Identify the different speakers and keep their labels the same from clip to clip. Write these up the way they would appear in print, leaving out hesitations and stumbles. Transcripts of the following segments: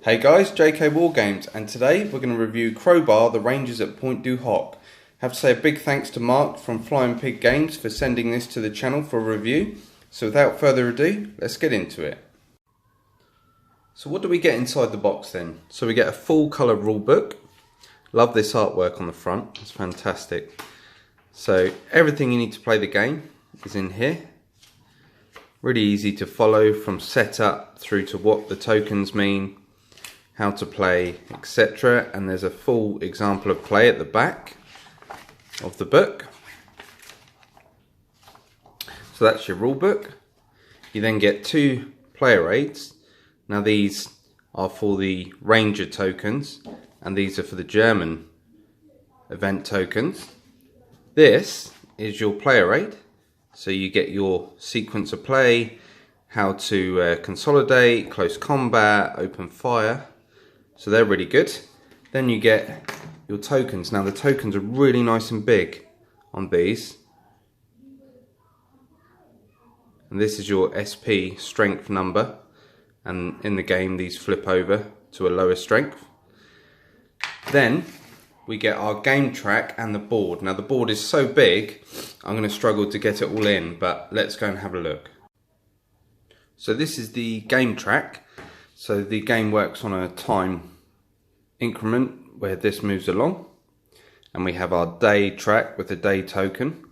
Speaker 1: Hey guys, JK Wargames, and today we're going to review Crowbar The Rangers at Point du Hoc. Have to say a big thanks to Mark from Flying Pig Games for sending this to the channel for a review. So without further ado, let's get into it. So what do we get inside the box then? So we get a full colour rulebook. Love this artwork on the front, it's fantastic. So everything you need to play the game is in here. Really easy to follow from setup through to what the tokens mean, how to play, etc. And there's a full example of play at the back of the book. So that's your rule book. You then get two player aids. Now these are for the Ranger tokens and these are for the German event tokens. This is your player aid. So you get your sequence of play, how to consolidate, close combat, open fire. So they're really good. Then you get your tokens. Now the tokens are really nice and big on these. And this is your SP strength number. And in the game these flip over to a lower strength. Then we get our game track and the board. Now the board is so big, I'm going to struggle to get it all in, but let's go and have a look. So this is the game track. So the game works on a time increment where this moves along. And we have our day track with the day token.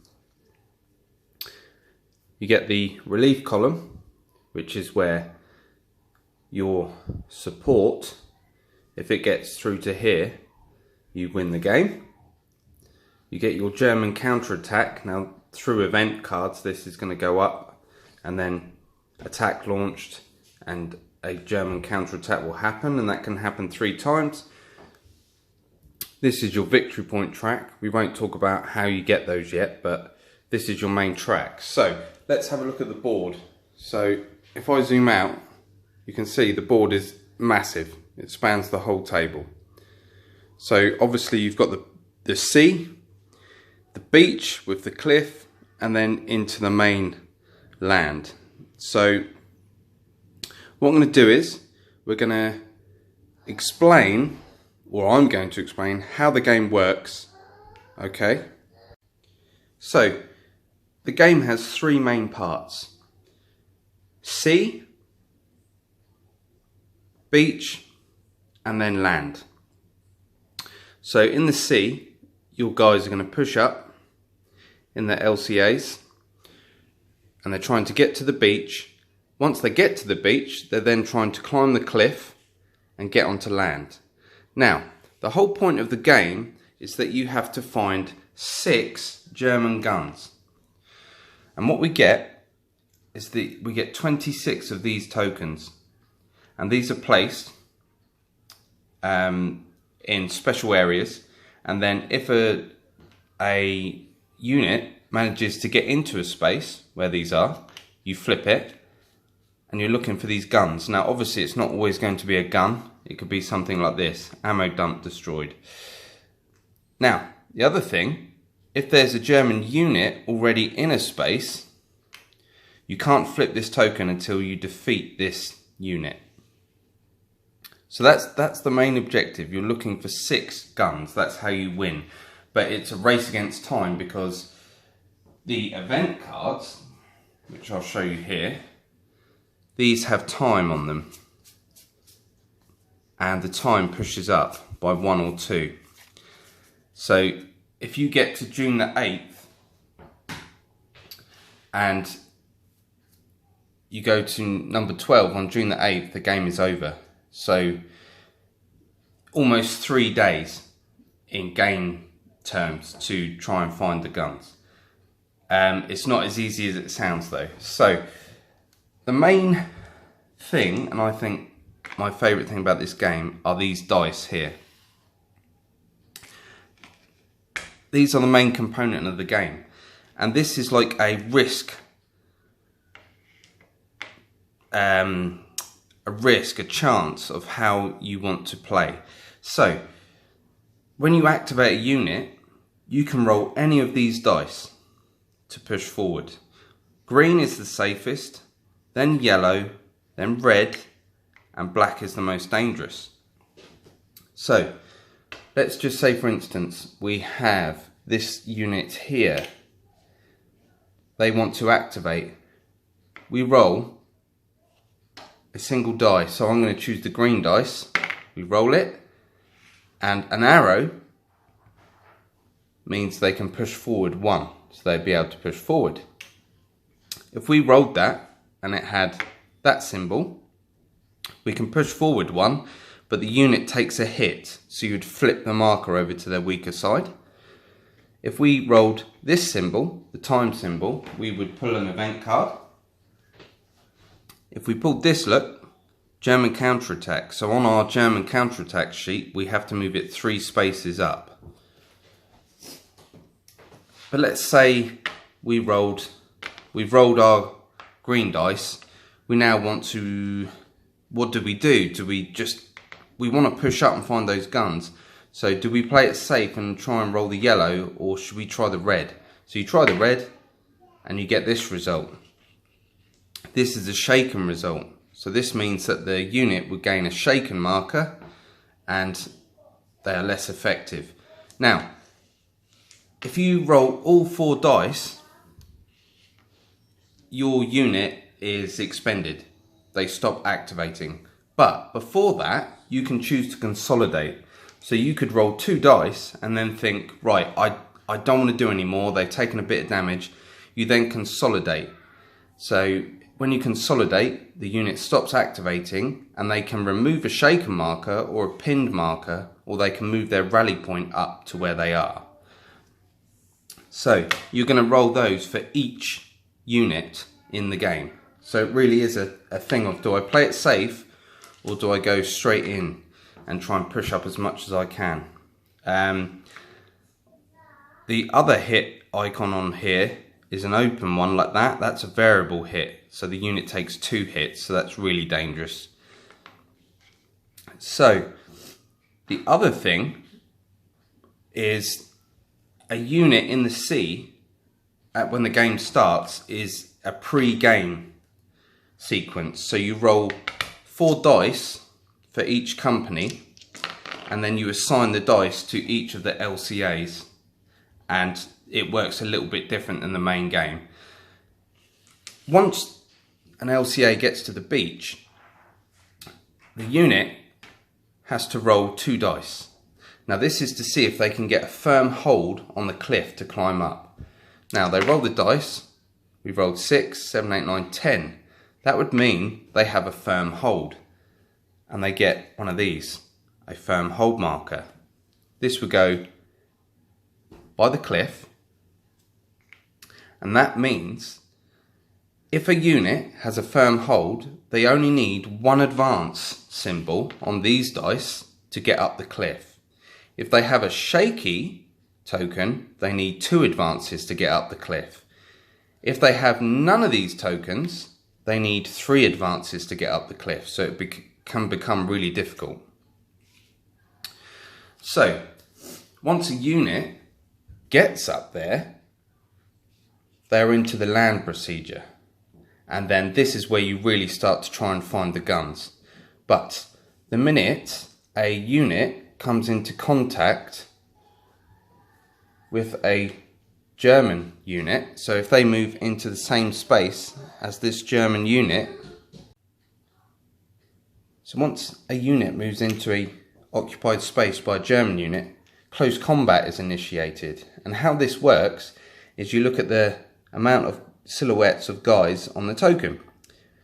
Speaker 1: You get the relief column, which is where your support, if it gets through to here, you win the game. You get your German counter-attack. Now through event cards this is going to go up and then attack launched and a German counter-attack will happen, and that can happen 3 times. This is your victory point track. We won't talk about how you get those yet, but this is your main track. So let's have a look at the board. So if I zoom out, you can see the board is massive. It spans the whole table. So obviously you've got the sea, the beach with the cliff, and then into the main land. So what I'm going to do is we're going to explain, or I'm going to explain, how the game works. Okay? So the game has 3 main parts: sea, beach, and then land. So in the sea, your guys are going to push up in their LCAs and they're trying to get to the beach. Once they get to the beach, they're then trying to climb the cliff and get onto land. Now, the whole point of the game is that you have to find 6 German guns. And what we get is we get 26 of these tokens. And these are placed in special areas, and then if a unit manages to get into a space where these are, you flip it and you're looking for these guns. Now obviously it's not always going to be a gun, it could be something like this: ammo dump destroyed. Now the other thing, if there's a German unit already in a space, you can't flip this token until you defeat this unit. So that's the main objective. You're looking for 6 guns. That's how you win. But it's a race against time because the event cards, which I'll show you here, these have time on them. And the time pushes up by 1 or 2. So if you get to June the 8th and you go to number 12 on June the 8th, the game is over. So almost 3 days in game terms to try and find the guns. It's not as easy as it sounds though. So the main thing, and I think my favourite thing about this game, are these dice here. These are the main component of the game, and this is like a risk, a chance of how you want to play. So when you activate a unit, you can roll any of these dice to push forward. Green is the safest, then yellow, then red, and black is the most dangerous. So let's just say, for instance, we have this unit here. They want to activate. We roll a single die. So I'm going to choose the green dice. We roll it, and an arrow means they can push forward 1. So they'd be able to push forward. If we rolled that and it had that symbol, we can push forward 1, but the unit takes a hit. So you'd flip the marker over to their weaker side. If we rolled this symbol, the time symbol, we would pull an event card. If we pulled this, look, German counterattack. So on our German counterattack sheet, we have to move it 3 spaces up. But let's say we've rolled our green dice. We now want to, what do? We want to push up and find those guns. So do we play it safe and try and roll the yellow, or should we try the red? So you try the red and you get this result. This is a shaken result. So this means that the unit would gain a shaken marker and they are less effective. Now, if you roll all 4 dice, your unit is expended. They stop activating. But before that, you can choose to consolidate. So you could roll 2 dice and then think, right, I don't want to do any more. They've taken a bit of damage. You then consolidate. So when you consolidate, the unit stops activating and they can remove a shaken marker or a pinned marker, or they can move their rally point up to where they are. So you're going to roll those for each unit in the game. So it really is a thing of, do I play it safe or do I go straight in and try and push up as much as I can? The other hit icon on here is an open one like that. That's a variable hit. So the unit takes 2 hits. So that's really dangerous. So the other thing is, a unit in the sea when the game starts is a pre-game sequence. So you roll 4 dice for each company and then you assign the dice to each of the LCAs, and it works a little bit different than the main game. Once an LCA gets to the beach, the unit has to roll 2 dice. Now this is to see if they can get a firm hold on the cliff to climb up. Now they roll the dice. We rolled 6, 7, 8, 9, 10. That would mean they have a firm hold. And they get one of these, a firm hold marker. This would go by the cliff. And that means if a unit has a firm hold, they only need 1 advance symbol on these dice to get up the cliff. If they have a shaky token, they need 2 advances to get up the cliff. If they have none of these tokens, they need 3 advances to get up the cliff. So it can become really difficult. So once a unit gets up there, they're into the land procedure. And then this is where you really start to try and find the guns. But the minute a unit comes into contact with a German unit, so if they move into the same space as this German unit, so once a unit moves into a occupied space by a German unit, close combat is initiated. And how this works is you look at the amount of silhouettes of guys on the token.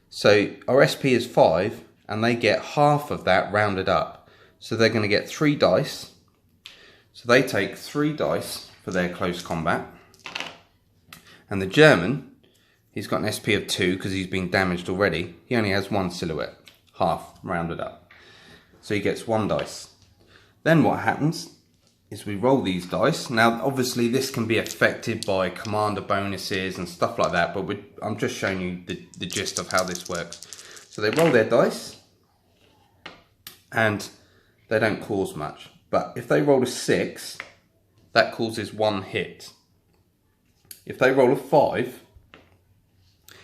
Speaker 1: So our SP is 5 and they get half of that rounded up. So they're going to get 3 dice. So they take 3 dice for their close combat. And the German, he's got an SP of 2 because he's been damaged already. He only has 1 silhouette, half rounded up. So he gets 1 dice. Then what happens is we roll these dice. Now obviously this can be affected by commander bonuses and stuff like that, but I'm just showing you the gist of how this works. So they roll their dice and they don't cause much. But if they roll a 6, that causes 1 hit. If they roll a 5,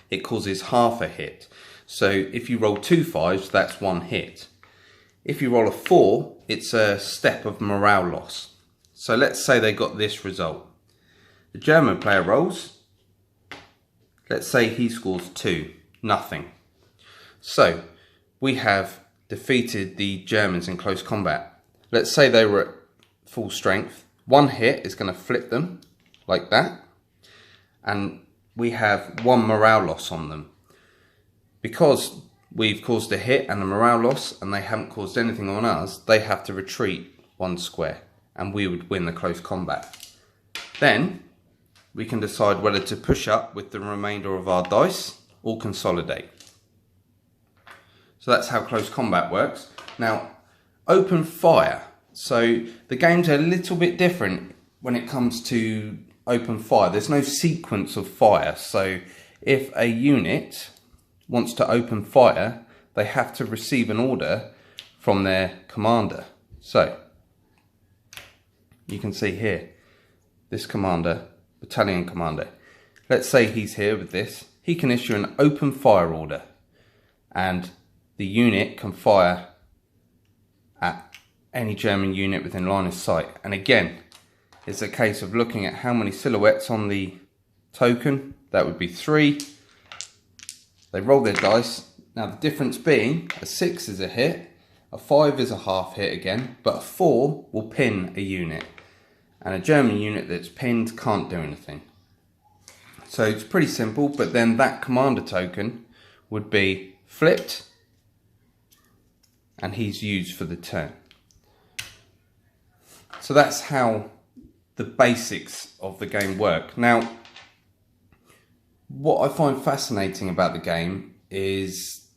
Speaker 1: it causes half a hit. So if you roll 2 5s, that's 1 hit. If you roll a 4, it's a step of morale loss. So let's say they got this result. The German player rolls. Let's say he scores 2, nothing. So we have defeated the Germans in close combat. Let's say they were at full strength. 1 hit is going to flip them like that. And we have 1 morale loss on them. Because we've caused a hit and a morale loss and they haven't caused anything on us, they have to retreat 1 square and we would win the close combat. Then we can decide whether to push up with the remainder of our dice or consolidate. So that's how close combat works. Now, open fire. So the games are a little bit different when it comes to open fire. There's no sequence of fire. So if a unit wants to open fire, they have to receive an order from their commander. So you can see here, this commander, battalion commander, let's say he's here with this, he can issue an open fire order and the unit can fire at any German unit within line of sight. And again, it's a case of looking at how many silhouettes on the token. That would be 3. They roll their dice. Now the difference being, a 6 is a hit, a 5 is a half hit again, but a 4 will pin a unit. And a German unit that's pinned can't do anything. So it's pretty simple, but then that commander token would be flipped and he's used for the turn. So that's how the basics of the game work. Now, what I find fascinating about the game is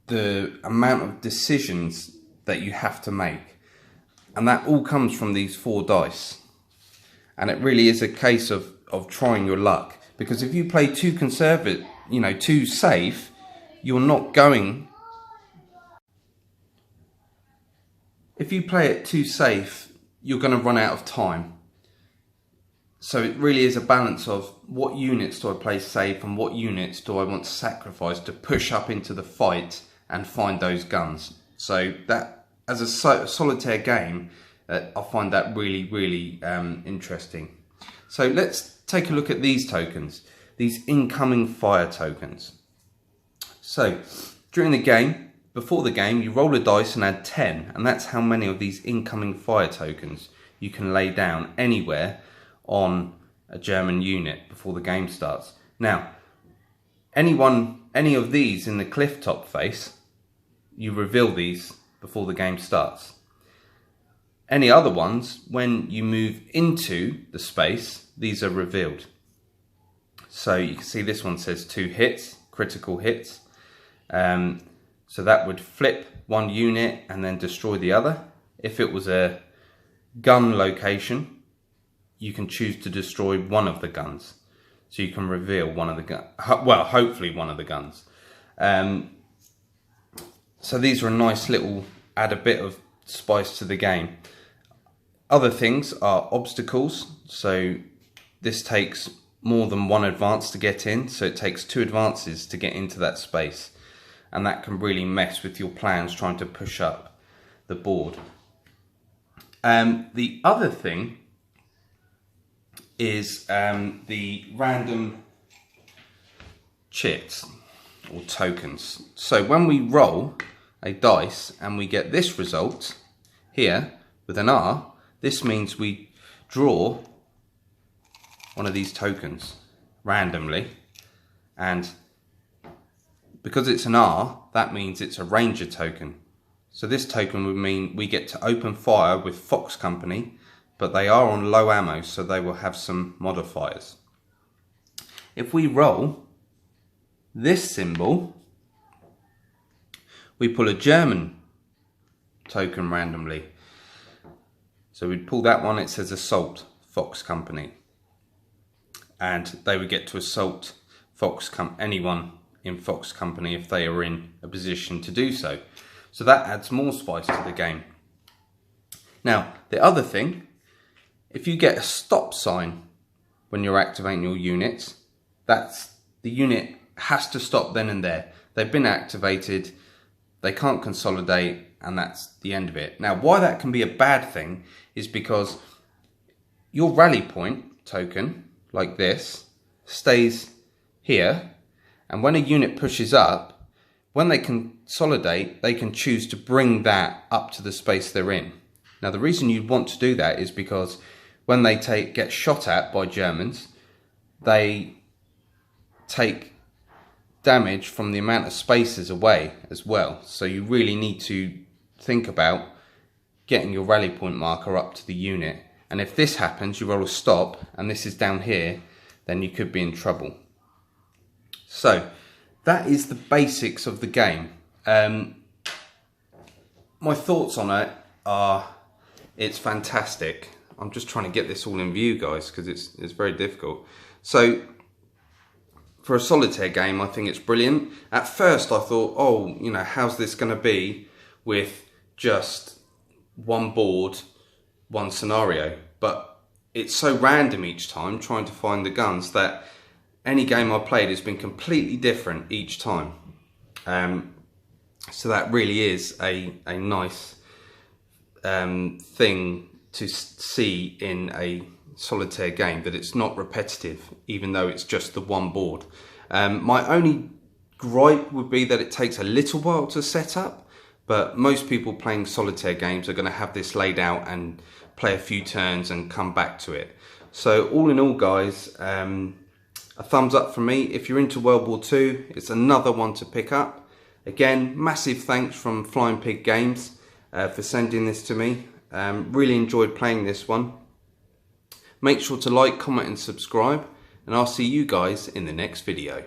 Speaker 1: the amount of decisions that you have to make. And that all comes from these 4 dice. And it really is a case of trying your luck. Because if you play too conservative, too safe, you're not going... If you play it too safe, you're going to run out of time. So it really is a balance of what units do I play safe and what units do I want to sacrifice to push up into the fight and find those guns. So that, as a solitaire game, I find that really, really interesting. So let's take a look at these tokens, these incoming fire tokens. So during the game, before the game, you roll a dice and add 10, and that's how many of these incoming fire tokens you can lay down anywhere on a German unit before the game starts. Now, any of these in the cliff top face, you reveal these before the game starts. Any other ones, when you move into the space, these are revealed. So you can see this one says 2 hits, critical hits. So that would flip 1 unit and then destroy the other. If it was a gun location, you can choose to destroy one of the guns. So you can reveal one of the guns. Well, hopefully one of the guns. So these are a nice little, add a bit of spice to the game. Other things are obstacles. So this takes more than 1 advance to get in. So it takes 2 advances to get into that space. And that can really mess with your plans trying to push up the board. The other thing is the random chits or tokens. So when we roll a dice and we get this result here with an R, this means we draw one of these tokens randomly, and because it's an R, that means it's a Ranger token. So this token would mean we get to open fire with Fox Company, but they are on low ammo, so they will have some modifiers. If we roll this symbol, we pull a German token randomly. So we'd pull that one, it says Assault Fox Company. And they would get to assault anyone in Fox Company if they are in a position to do so. So that adds more spice to the game. Now, the other thing, if you get a stop sign when you're activating your units, that's the unit has to stop then and there. they've been activated, they can't consolidate, and that's the end of it. Now, why that can be a bad thing is because your rally point token, like this, stays here, and when a unit pushes up, when they consolidate, they can choose to bring that up to the space they're in. Now, the reason you'd want to do that is because when they get shot at by Germans, they take damage from the amount of spaces away as well. So you really need to think about getting your rally point marker up to the unit. And if this happens, you roll a stop, and this is down here, then you could be in trouble. So that is the basics of the game. My thoughts on it are, it's fantastic. I'm just trying to get this all in view, guys, because it's very difficult. So for a solitaire game, I think it's brilliant. At first I thought, oh, you know, how's this going to be with just one board, one scenario? But it's so random each time trying to find the guns that any game I've played has been completely different each time. So that really is a nice thing to see in a solitaire game, that it's not repetitive, even though it's just the one board. My only gripe would be that it takes a little while to set up, but most people playing solitaire games are going to have this laid out and play a few turns and come back to it. So all in all, guys, a thumbs up from me. If you're into World War II, it's another one to pick up. Again, massive thanks from Flying Pig Games for sending this to me. Really enjoyed playing this one. Make sure to like, comment and subscribe, and I'll see you guys in the next video.